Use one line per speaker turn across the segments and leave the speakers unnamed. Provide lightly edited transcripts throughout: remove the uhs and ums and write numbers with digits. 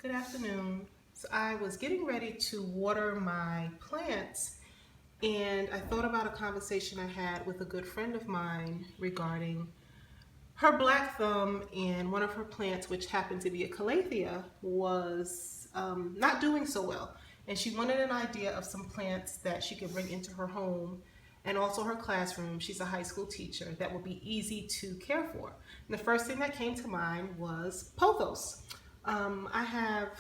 Good afternoon. So I was getting ready to water my plants and I thought about a conversation I had with a good friend of mine regarding her black thumb, and one of her plants, which happened to be a calathea, was not doing so well. And she wanted an idea of some plants that she could bring into her home and also her classroom. She's a high school teacher that would be easy to care for. And the first thing that came to mind was pothos. I have,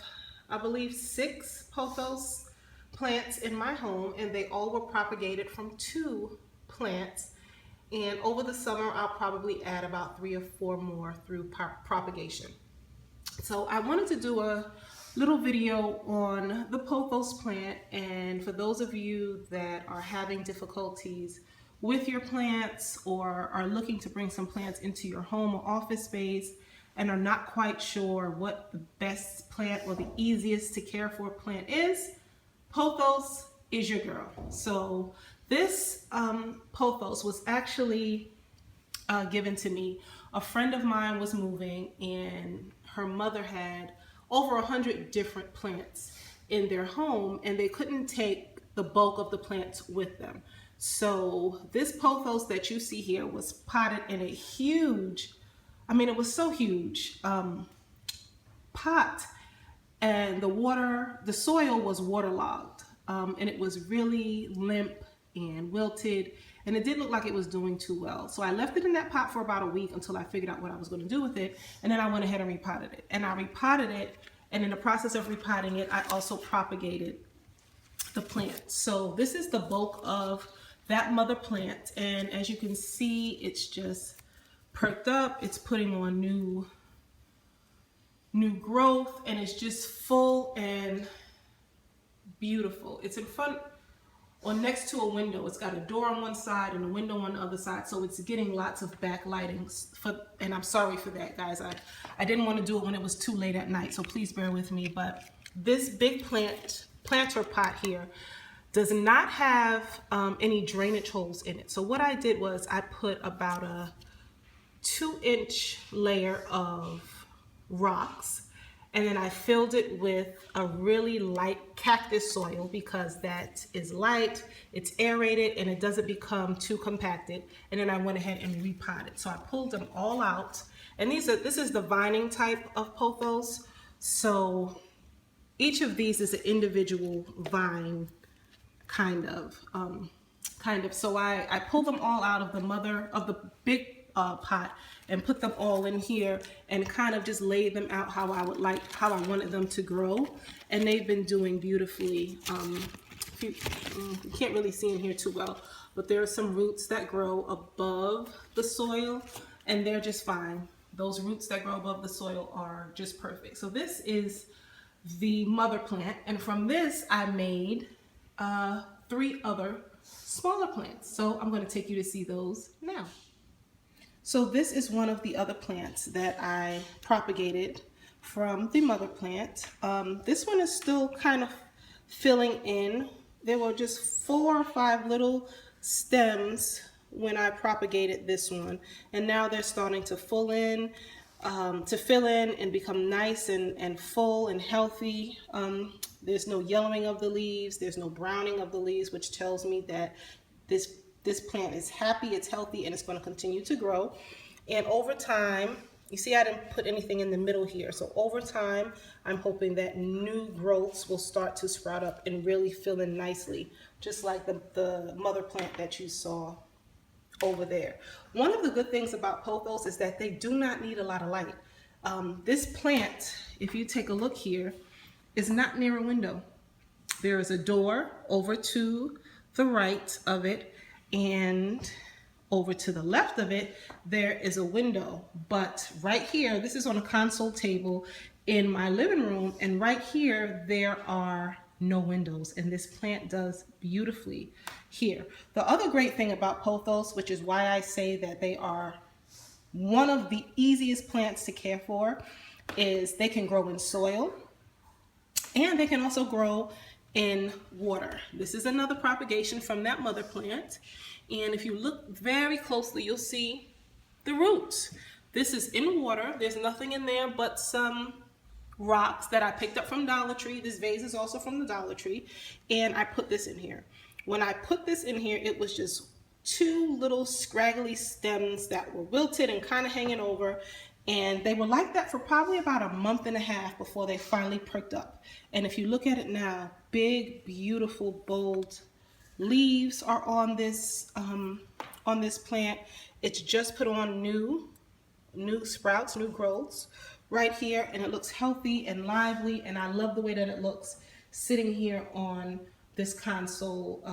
I believe, 6 pothos plants in my home, and they all were propagated from 2 plants. And over the summer, I'll probably add about 3 or 4 more through propagation. So I wanted to do a little video on the pothos plant, and for those of you that are having difficulties with your plants or are looking to bring some plants into your home or office space and are not quite sure what the best plant or the easiest to care for plant is, pothos is your girl. So this pothos was actually given to me. A friend of mine was moving and her mother had over 100 different plants in their home, and they couldn't take the bulk of the plants with them. So this pothos that you see here was potted in a huge, it was so huge, pot, and the soil was waterlogged, and it was really limp and wilted, and it didn't look like it was doing too well. So I left it in that pot for about a week until I figured out what I was going to do with it, and then I went ahead and repotted it. And I repotted it, and in the process of repotting it, I also propagated the plant. So this is the bulk of that mother plant, and as you can see, it's just perked up. It's putting on new growth, and it's just full and beautiful. It's in front or next to a window. It's got a door on one side and a window on the other side, so it's getting lots of backlighting. And I'm sorry for that, guys. I didn't want to do it when it was too late at night, so please bear with me. But this big planter pot here does not have any drainage holes in it. So what I did was I put about a 2-inch layer of rocks, and then I filled it with a really light cactus soil because that is light, it's aerated, and it doesn't become too compacted. And then I went ahead and repotted. So I pulled them all out, and this is the vining type of pothos. So each of these is an individual vine, kind of. So I pulled them all out of the big pot and put them all in here and kind of just laid them out how I wanted them to grow, and they've been doing beautifully. You can't really see in here too well, but there are some roots that grow above the soil, and they're just fine. Those roots that grow above the soil are just perfect. So this is the mother plant, and from this I made 3 other smaller plants. So I'm going to take you to see those now. So this is one of the other plants that I propagated from the mother plant. This one is still kind of filling in. There were just 4 or 5 little stems when I propagated this one, and now they're starting to fill in and become nice and full and healthy. There's no yellowing of the leaves, there's no browning of the leaves, which tells me that this plant is happy, it's healthy, and it's going to continue to grow. And over time, you see I didn't put anything in the middle here, so over time I'm hoping that new growths will start to sprout up and really fill in nicely, just like the mother plant that you saw over there. One of the good things about pothos is that they do not need a lot of light. This plant, if you take a look here, is not near a window. There is a door over to the right of it, and over to the left of it, there is a window. But right here, this is on a console table in my living room, and right here, there are no windows, and this plant does beautifully here. The other great thing about pothos, which is why I say that they are one of the easiest plants to care for, is they can grow in soil, and they can also grow in water. This is another propagation from that mother plant, and if you look very closely, you'll see the roots. This is in water. There's nothing in there but some rocks that I picked up from Dollar Tree. This vase is also from the Dollar Tree. And I put this in here. When I put this in here, it was just two little scraggly stems that were wilted and kind of hanging over. And they were like that for probably about a month and a half before they finally perked up. And if you look at it now, big, beautiful, bold leaves are on this plant. It's just put on new sprouts, new growths right here, and it looks healthy and lively, and I love the way that it looks sitting here on this console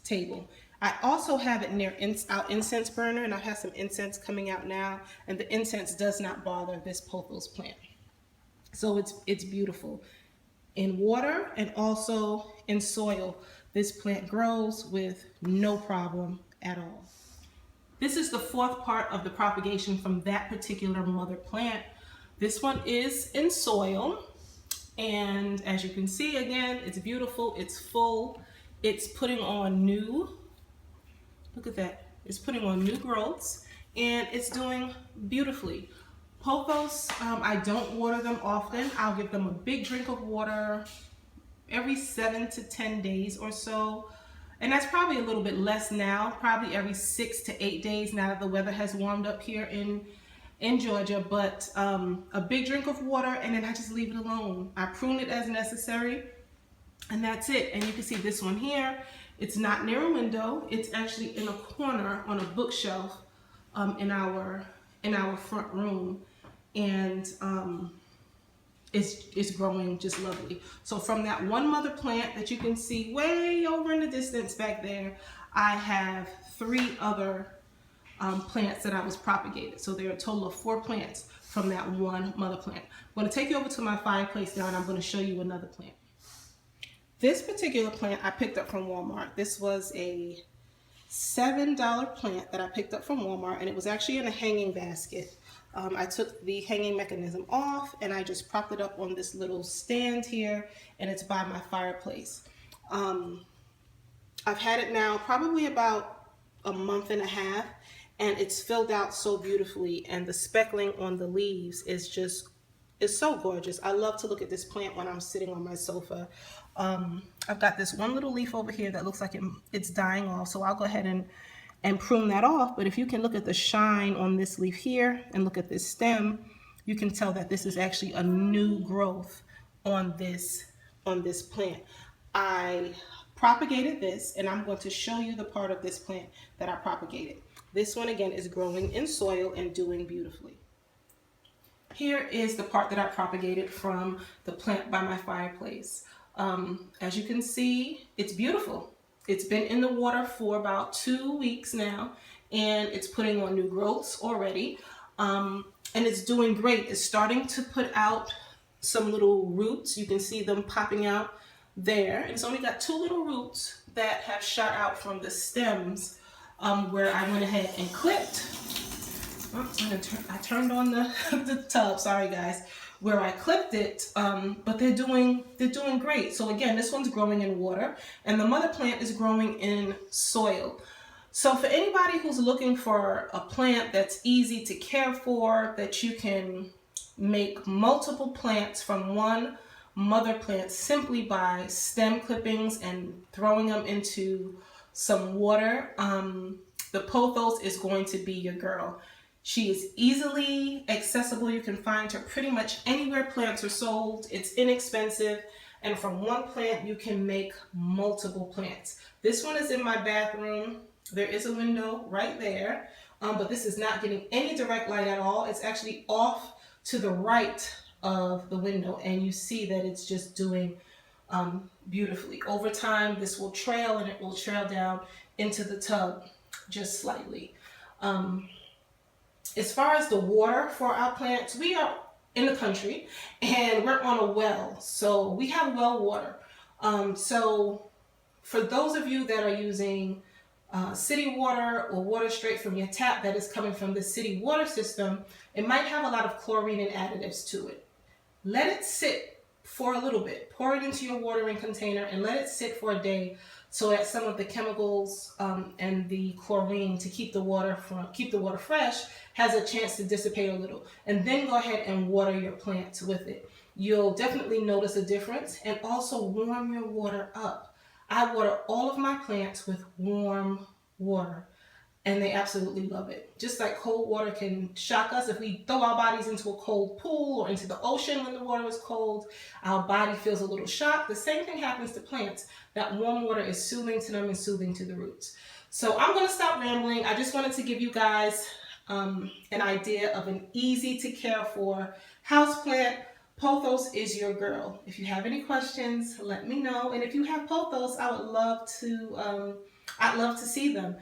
table. I also have it near our incense burner, and I have some incense coming out now, and the incense does not bother this pothos plant. So it's beautiful. In water and also in soil, this plant grows with no problem at all. This is the fourth part of the propagation from that particular mother plant. This one is in soil, and as you can see, again, it's beautiful, it's full, it's putting on new, look at that, it's putting on new growths, and it's doing beautifully. Pothos, I don't water them often. I'll give them a big drink of water every 7 to 10 days or so. And that's probably a little bit less now, probably every 6 to 8 days now that the weather has warmed up here in Georgia. But a big drink of water, and then I just leave it alone. I prune it as necessary, and that's it. And you can see this one here, it's not near a window. It's actually in a corner on a bookshelf in our front room. And it's growing just lovely. So from that one mother plant that you can see way over in the distance back there, I have 3 other plants that I was propagated. So there are a total of 4 plants from that one mother plant. I'm going to take you over to my fireplace now, and I'm going to show you another plant. This particular plant I picked up from Walmart. This was a $7 plant that I picked up from Walmart, and it was actually in a hanging basket. I took the hanging mechanism off, and I just propped it up on this little stand here, and it's by my fireplace. I've had it now probably about a month and a half, and it's filled out so beautifully, and the speckling on the leaves is so gorgeous. I love to look at this plant when I'm sitting on my sofa. I've got this one little leaf over here that looks like it's dying off, so I'll go ahead and prune that off. But if you can look at the shine on this leaf here and look at this stem, you can tell that this is actually a new growth on this plant. I propagated this, and I'm going to show you the part of this plant that I propagated. This one again is growing in soil and doing beautifully. Here is the part that I propagated from the plant by my fireplace. As you can see, it's beautiful. It's been in the water for about 2 weeks now, and it's putting on new growths already. And it's doing great. It's starting to put out some little roots. You can see them popping out there. And it's only got 2 little roots that have shot out from the stems where I went ahead and clipped. I turned on the tub, sorry guys, where I clipped it, but they're doing great. So again, this one's growing in water, and the mother plant is growing in soil. So for anybody who's looking for a plant that's easy to care for, that you can make multiple plants from one mother plant simply by stem clippings and throwing them into some water, the Pothos is going to be your girl. She is easily accessible. You can find her pretty much anywhere plants are sold. It's inexpensive, and from one plant you can make multiple plants. This one is in my bathroom. There is a window right there, but this is not getting any direct light at all. It's actually off to the right of the window, and you see that it's just doing beautifully. Over time, this will trail, and it will trail down into the tub just slightly. As far as the water for our plants, we are in the country and we're on a well, so we have well water. So for those of you that are using city water or water straight from your tap that is coming from the city water system, it might have a lot of chlorine and additives to it. Let it sit for a little bit. Pour it into your watering container and let it sit for a day so that some of the chemicals and the chlorine to keep the water fresh has a chance to dissipate a little. And then go ahead and water your plants with it. You'll definitely notice a difference, and also warm your water up. I water all of my plants with warm water, and they absolutely love it. Just like cold water can shock us, if we throw our bodies into a cold pool or into the ocean when the water is cold, our body feels a little shocked. The same thing happens to plants. That warm water is soothing to them and soothing to the roots. So I'm going to stop rambling. I just wanted to give you guys an idea of an easy to care for houseplant. Pothos is your girl. If you have any questions, let me know. And if you have pothos, I'd love to see them.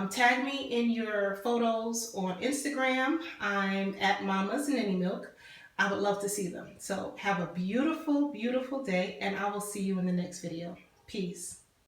Tag me in your photos on Instagram. I'm at Mama's Ninny Milk. I would love to see them. So have a beautiful, beautiful day, and I will see you in the next video. Peace.